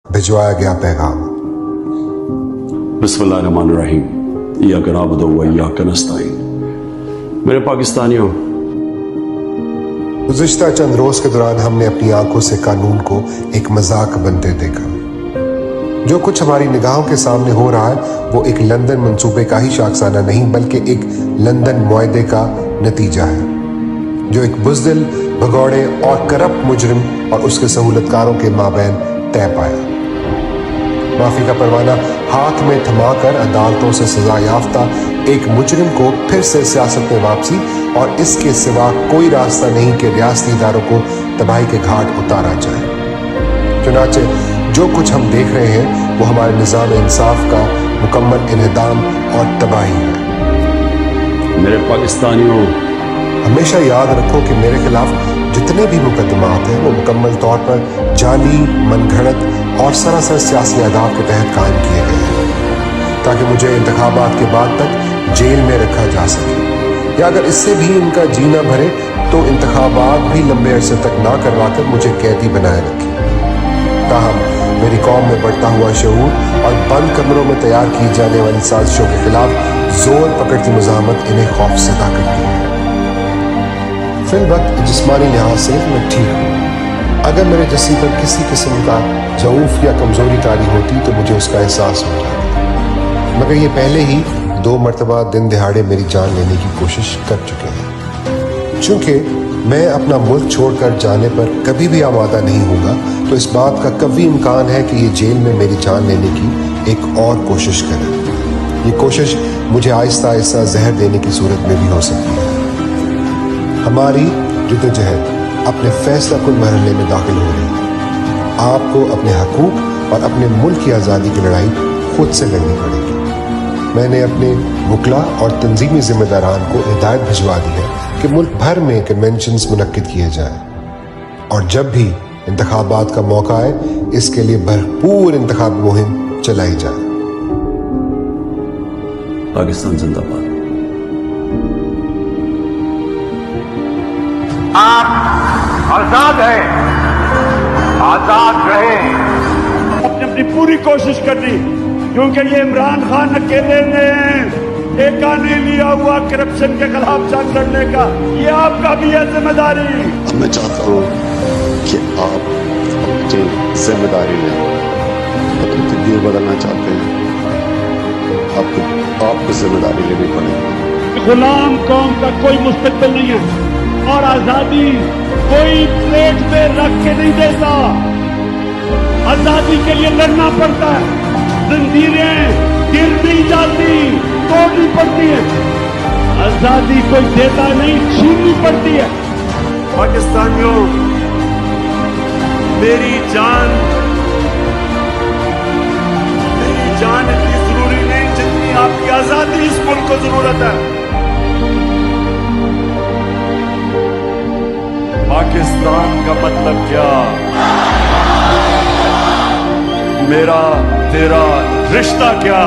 भिजवाया गया पैगाम। बिस्मिल्लाहिर्रहमानिर्रहीम, इय्याका नअबुदु व इय्याका नस्तईन। मेरे पाकिस्तानियों, गुज़िश्ता चंद रोज के दौरान हमने अपनी आंखों से कानून को एक मजाक बनते देखा। जो कुछ हमारी निगाहों के सामने हो रहा है वो एक लंदन मंसूबे का ही शाखसाना नहीं बल्कि एक लंदन मुआहदे का नतीजा है, जो एक बुज़दिल, भगौड़े और करप्ट मुजरिम और उसके सहूलतकारों के माबैन तय पाया। माफी का परवाना हाथ में थमाकर अदालतों से सजा याफ्ता एक मुजरिम को फिर से सियासत में वापसी और इसके सिवा कोई रास्ता नहीं कि रियासती इदारों को तबाही के घाट उतारा जाए। चुनाचे जो कुछ हम देख रहे हैं वो हमारे निज़ाम इंसाफ का मुकम्मल इन्हिदाम और तबाही है। मेरे पाकिस्तानियों, हमेशा याद रखो कि मेरे खिलाफ जितने भी मुकदमात हैं वो मुकम्मल तौर पर जाली, मनगढ़ंत और सरासर सियासी आदाब के तहत कायम किए गए हैं ताकि मुझे इंतखाबात के बाद तक जेल में रखा जा सके, या अगर इससे भी इनका जीना भरे तो इंतखाबात भी लंबे अरसे तक ना करवा कर मुझे कैदी बनाए रखे। ताहम मेरी कौम में बढ़ता हुआ शऊर और बंद कमरों में तैयार की जाने वाली साजिशों के खिलाफ जोर पकड़ती मुज़ाहमत इन्हें खौफज़दा करती है। फिलवक्त जिस्मानी लिहाज से मैं ठीक हूँ। अगर मेरे जिस्म पर किसी किस्म का ज़ऊफ़ या कमज़ोरी तारी होती तो मुझे उसका एहसास हो जाता, मगर ये पहले ही 2 मरतबा दिन दिहाड़े मेरी जान लेने की कोशिश कर चुके हैं। चूँकि मैं अपना मुल्क छोड़कर जाने पर कभी भी आमादा नहीं होगा तो इस बात का कभी इम्कान है कि ये जेल में मेरी जान लेने की एक और कोशिश करें। ये कोशिश मुझे आहिस्ता आहिस्ता जहर देने की सूरत में भी हो सकती है। हमारी जद्दोजहद अपने फैसला कुल मरहले में दाखिल हो रही है। आपको अपने हकूक और अपने मुल्क की आज़ादी की लड़ाई खुद से लड़नी पड़ेगी। मैंने अपने वकला और तंजीमी जिम्मेदारान को हिदायत भिजवा दी है कि मुल्क भर में कन्वेंशंस मुनक्किद किए जाएं और जब भी इंतखाबात का मौका आए इसके लिए भरपूर इंतखाब मुहिम चलाई जाए। पाकिस्तान जिंदाबाद। आप आजाद हैं, आजाद रहे। आपने अपनी पूरी कोशिश कर दी, क्योंकि ये इमरान खान अकेले ने ठेका नहीं लिया हुआ करप्शन के खिलाफ जंग लड़ने का। ये आपका भी है जिम्मेदारी। मैं चाहता हूँ कि आप अपनी जिम्मेदारी लें। अपनी तकदीर बदलना चाहते हैं, आपको जिम्मेदारी लेनी पड़ेगी। गुलाम कौम का कोई मुस्तकबिल नहीं है और आजादी कोई प्लेट पे रख के नहीं देता। आजादी के लिए लड़ना पड़ता है। जंजीरें गिर नहीं जाती, तोड़नी पड़ती है। आजादी कोई देता नहीं, छीननी पड़ती है। पाकिस्तानियों, मेरी जान इतनी जरूरी नहीं जितनी आपकी आजादी इस मुल्क को जरूरत है। पाकिस्तान का मतलब क्या? मेरा तेरा रिश्ता क्या?